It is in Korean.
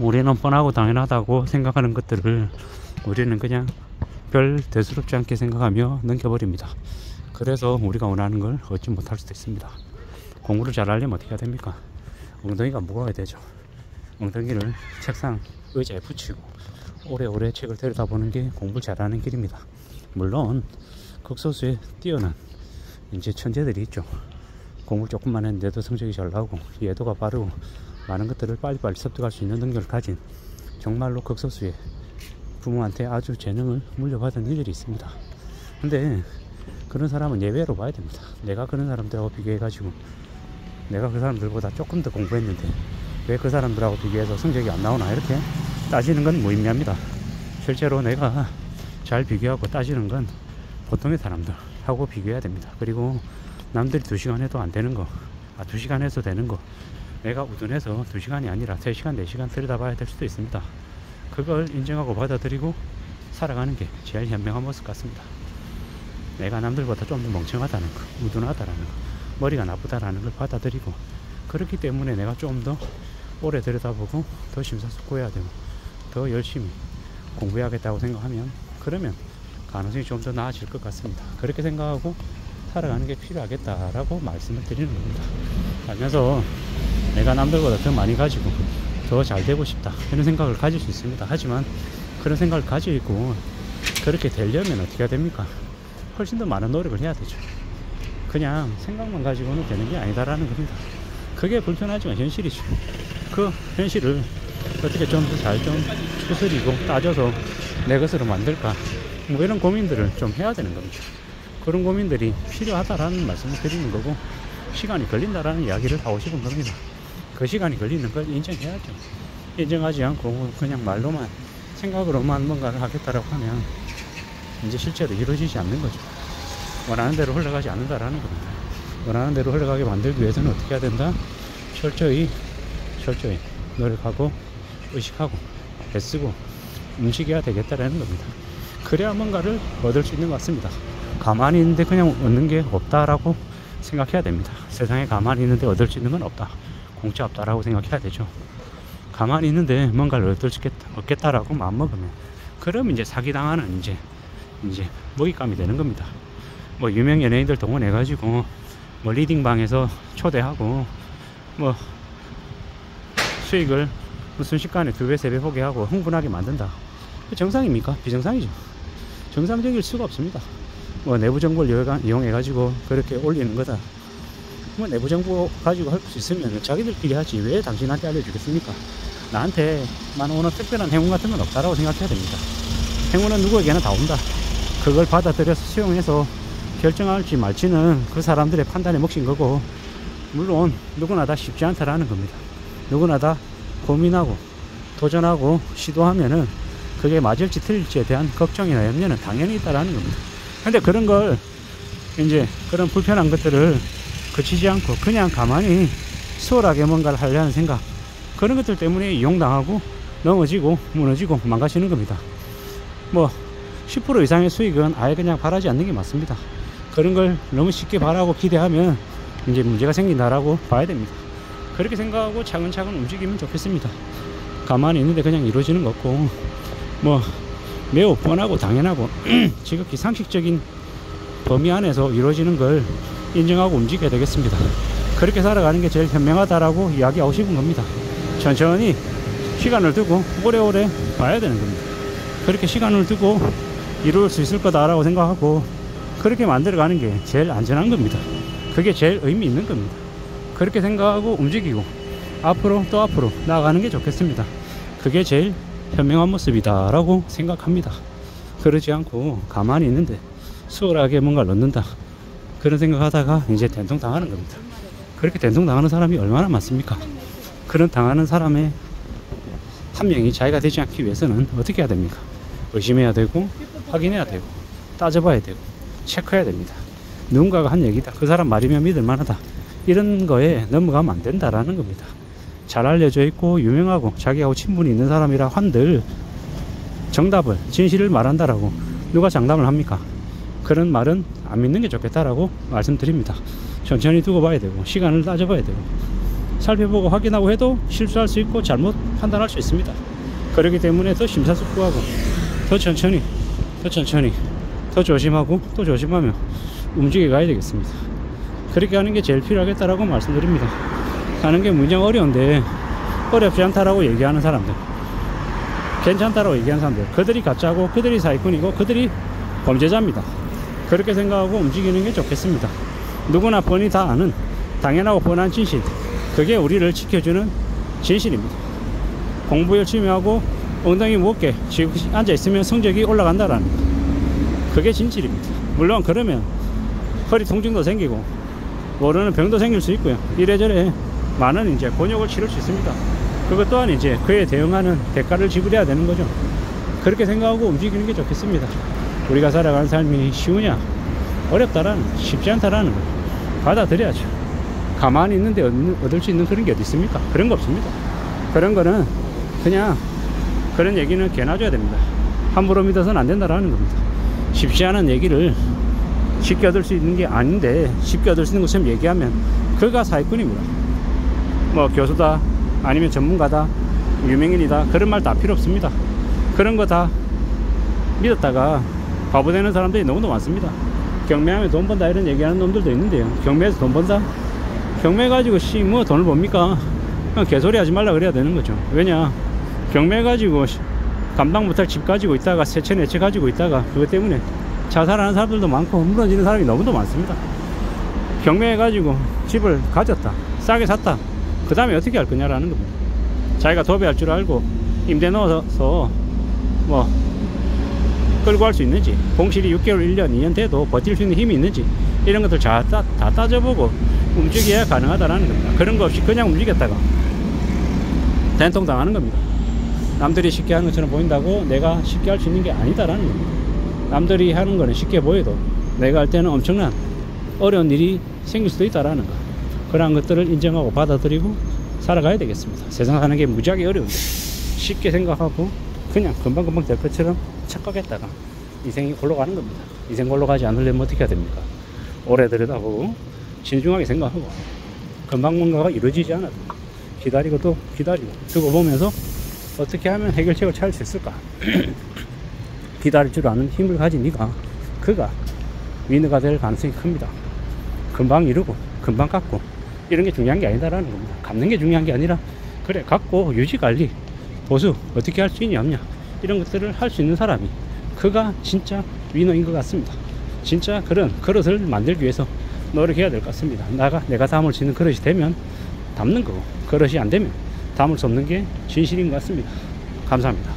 우리는 뻔하고 당연하다고 생각하는 것들을 우리는 그냥 별 대수롭지 않게 생각하며 넘겨버립니다. 그래서 우리가 원하는 걸 얻지 못할 수도 있습니다. 공부를 잘하려면 어떻게 해야 됩니까? 엉덩이가 무거워야 되죠. 엉덩이를 책상 의자에 붙이고 오래오래 책을 들여다보는 게 공부를 잘하는 길입니다. 물론 극소수의 뛰어난 이제 천재들이 있죠. 공부를 조금만 했는데도 성적이 잘 나오고 이해도가 빠르고 많은 것들을 빨리빨리 습득할 수 있는 능력을 가진 정말로 극소수의 부모한테 아주 재능을 물려받은 이들이 있습니다. 근데 그런 사람은 예외로 봐야 됩니다. 내가 그런 사람들하고 비교해가지고 내가 그 사람들보다 조금 더 공부했는데 왜 그 사람들하고 비교해서 성적이 안 나오나 이렇게 따지는 건 무의미합니다. 실제로 내가 잘 비교하고 따지는 건 보통의 사람들하고 비교해야 됩니다. 그리고 남들이 2시간 해도 안 되는 거, 2시간 해서 되는 거 내가 우둔해서 2시간이 아니라 3시간, 4시간 들여다봐야 될 수도 있습니다. 그걸 인정하고 받아들이고 살아가는 게 제일 현명한 모습 같습니다. 내가 남들보다 좀 더 멍청하다는 거, 우둔하다라는 거, 머리가 나쁘다라는 걸 받아들이고 그렇기 때문에 내가 좀 더 오래 들여다보고 더 심사숙고해야 되고 더 열심히 공부해야겠다고 생각하면 그러면 가능성이 좀 더 나아질 것 같습니다. 그렇게 생각하고 살아가는 게 필요하겠다라고 말씀을 드리는 겁니다. 하면서 내가 남들보다 더 많이 가지고 더 잘 되고 싶다 이런 생각을 가질 수 있습니다. 하지만 그런 생각을 가지고 그렇게 되려면 어떻게 해야 됩니까? 훨씬 더 많은 노력을 해야 되죠. 그냥 생각만 가지고는 되는 게 아니다라는 겁니다. 그게 불편하지만 현실이죠. 그 현실을 어떻게 좀 더 잘 좀 추스리고 따져서 내 것으로 만들까 뭐 이런 고민들을 좀 해야 되는 겁니다. 그런 고민들이 필요하다라는 말씀을 드리는 거고 시간이 걸린다라는 이야기를 하고 싶은 겁니다. 그 시간이 걸리는 걸 인정해야죠. 인정하지 않고 그냥 말로만 생각으로만 뭔가를 하겠다라고 하면 이제 실제로 이루어지지 않는 거죠. 원하는 대로 흘러가지 않는다라는 겁니다. 원하는 대로 흘러가게 만들기 위해서는 어떻게 해야 된다? 철저히 노력하고 의식하고 애쓰고 움직여야 되겠다라는 겁니다. 그래야 뭔가를 얻을 수 있는 것 같습니다. 가만히 있는데 그냥 얻는 게 없다라고 생각해야 됩니다. 세상에 가만히 있는데 얻을 수 있는 건 없다, 공짜 없다라고 생각해야 되죠. 가만히 있는데 뭔가를 얻겠다라고 마음먹으면 그럼 이제 사기당하는 이제 먹잇감이 되는 겁니다. 뭐 유명 연예인들 동원해가지고 뭐 리딩방에서 초대하고 뭐 수익을 순식간에 2배, 3배 보게 하고 흥분하게 만든다. 정상입니까? 비정상이죠. 정상적일 수가 없습니다. 뭐 내부 정보를 이용해가지고 그렇게 올리는 거다. 뭐 내부 정보 가지고 할 수 있으면 자기들끼리 하지 왜 당신한테 알려주겠습니까? 나한테만 오는 특별한 행운 같은 건 없다라고 생각해야 됩니다. 행운은 누구에게나 다 온다. 그걸 받아들여서 수용해서 결정할지 말지는 그 사람들의 판단에 몫인 거고, 물론 누구나 다 쉽지 않다라는 겁니다. 누구나 다 고민하고 도전하고 시도하면은 그게 맞을지 틀릴지에 대한 걱정이나 염려는 당연히 있다라는 겁니다. 근데 그런 걸 이제 그런 불편한 것들을 그치지 않고 그냥 가만히 수월하게 뭔가를 하려는 생각, 그런 것들 때문에 이용당하고 넘어지고 무너지고 망가지는 겁니다. 뭐 10% 이상의 수익은 아예 그냥 바라지 않는 게 맞습니다. 그런 걸 너무 쉽게 바라고 기대하면 이제 문제가 생긴다라고 봐야 됩니다. 그렇게 생각하고 차근차근 움직이면 좋겠습니다. 가만히 있는데 그냥 이루어지는 것 없고, 뭐 매우 뻔하고 당연하고 지극히 상식적인 범위 안에서 이루어지는 걸 인정하고 움직여야 되겠습니다. 그렇게 살아가는 게 제일 현명하다라고 이야기하고 싶은 겁니다. 천천히 시간을 두고 오래오래 봐야 되는 겁니다. 그렇게 시간을 두고 이룰 수 있을 거다라고 생각하고 그렇게 만들어가는 게 제일 안전한 겁니다. 그게 제일 의미 있는 겁니다. 그렇게 생각하고 움직이고 앞으로 또 앞으로 나아가는 게 좋겠습니다. 그게 제일 현명한 모습이다 라고 생각합니다. 그러지 않고 가만히 있는데 수월하게 뭔가를 얻는다, 그런 생각하다가 이제 된통 당하는 겁니다. 그렇게 된통 당하는 사람이 얼마나 많습니까? 그런 당하는 사람의 한 명이 자기가 되지 않기 위해서는 어떻게 해야 됩니까? 의심해야 되고 확인해야 되고 따져봐야 되고 체크해야 됩니다. 누군가가 한 얘기다, 그 사람 말이면 믿을 만하다, 이런 거에 넘어가면 안 된다라는 겁니다. 잘 알려져 있고 유명하고 자기하고 친분이 있는 사람이라 한들 정답을, 진실을 말한다라고 누가 장담을 합니까? 그런 말은 안 믿는 게 좋겠다라고 말씀드립니다. 천천히 두고 봐야 되고 시간을 따져봐야 되고 살펴보고 확인하고 해도 실수할 수 있고 잘못 판단할 수 있습니다. 그렇기 때문에 더 심사숙고하고 더 천천히 더 조심하고 또 조심하며 움직여 가야 되겠습니다. 그렇게 하는 게 제일 필요하겠다라고 말씀드립니다. 하는 게 무척 어려운데 어렵지 않다라고 얘기하는 사람들, 괜찮다라고 얘기하는 사람들, 그들이 가짜고 그들이 사기꾼이고 그들이 범죄자입니다. 그렇게 생각하고 움직이는 게 좋겠습니다. 누구나 뻔히 다 아는 당연하고 뻔한 진실, 그게 우리를 지켜주는 진실입니다. 공부 열심히 하고 엉덩이 무겁게 지금 앉아있으면 성적이 올라간다라는 거, 그게 진실입니다. 물론 그러면 허리 통증도 생기고 모르는 병도 생길 수 있고요. 이래저래 많은 이제 곤욕을 치를 수 있습니다. 그것 또한 이제 그에 대응하는 대가를 지불해야 되는 거죠. 그렇게 생각하고 움직이는 게 좋겠습니다. 우리가 살아가는 삶이 쉬우냐? 어렵다라는, 쉽지 않다라는 걸 받아들여야죠. 가만히 있는데 얻을 수 있는 그런 게 어디 있습니까? 그런 거 없습니다. 그런 거는 그냥 그런 얘기는 개놔줘야 됩니다. 함부로 믿어서는 안 된다라는 겁니다. 쉽지 않은 얘기를 쉽게 얻을 수 있는 게 아닌데 쉽게 얻을 수 있는 것처럼 얘기하면 그가 사기꾼입니다. 뭐 교수다, 아니면 전문가다, 유명인이다, 그런 말 다 필요 없습니다. 그런 거 다 믿었다가 바보 되는 사람들이 너무도 많습니다. 경매하면 돈 번다 이런 얘기하는 놈들도 있는데요. 경매에서 돈 번다? 경매 가지고 뭐 돈을 법니까? 그냥 개소리 하지 말라 그래야 되는 거죠. 왜냐, 경매 가지고 감당 못할 집 가지고 있다가 세채 네채 가지고 있다가 그것 때문에 자살하는 사람들도 많고 무너지는 사람이 너무도 많습니다. 경매해 가지고 집을 가졌다, 싸게 샀다, 그 다음에 어떻게 할 거냐라는 겁니다. 자기가 도배할 줄 알고 임대 넣어서 뭐 끌고 할 수 있는지, 공실이 6개월 1년 2년 돼도 버틸 수 있는 힘이 있는지, 이런 것들 다 따져보고 움직여야 가능하다라는 겁니다. 그런 거 없이 그냥 움직였다가 된통 당하는 겁니다. 남들이 쉽게 하는 것처럼 보인다고 내가 쉽게 할 수 있는 게 아니다라는 겁니다. 남들이 하는 거는 쉽게 보여도 내가 할 때는 엄청난 어려운 일이 생길 수도 있다라는 거, 그러한 것들을 인정하고 받아들이고 살아가야 되겠습니다. 세상 사는 게 무지하게 어려운데 쉽게 생각하고 그냥 금방금방 될 것처럼 착각했다가 인생이 골로 가는 겁니다. 인생 골로 가지 않으려면 어떻게 해야 됩니까? 오래 들여다보고 신중하게 생각하고 금방 뭔가가 이루어지지 않아도 기다리고 또 기다리고 두고 보면서 어떻게 하면 해결책을 찾을 수 있을까? 기다릴 줄 아는 힘을 가진 그가 위너가 될 가능성이 큽니다. 금방 이루고 금방 갚고 이런 게 중요한 게 아니다라는 겁니다. 갚는 게 중요한 게 아니라, 그래 갖고 유지 관리 보수 어떻게 할 수 있냐 없냐 이런 것들을 할 수 있는 사람이 그가 진짜 위너인 것 같습니다. 진짜 그런 그릇을 만들기 위해서 노력해야 될 것 같습니다. 내가 담을 수 있는 그릇이 되면 담는 거고, 그릇이 안 되면 담을 수 없는 게 진실인 것 같습니다. 감사합니다.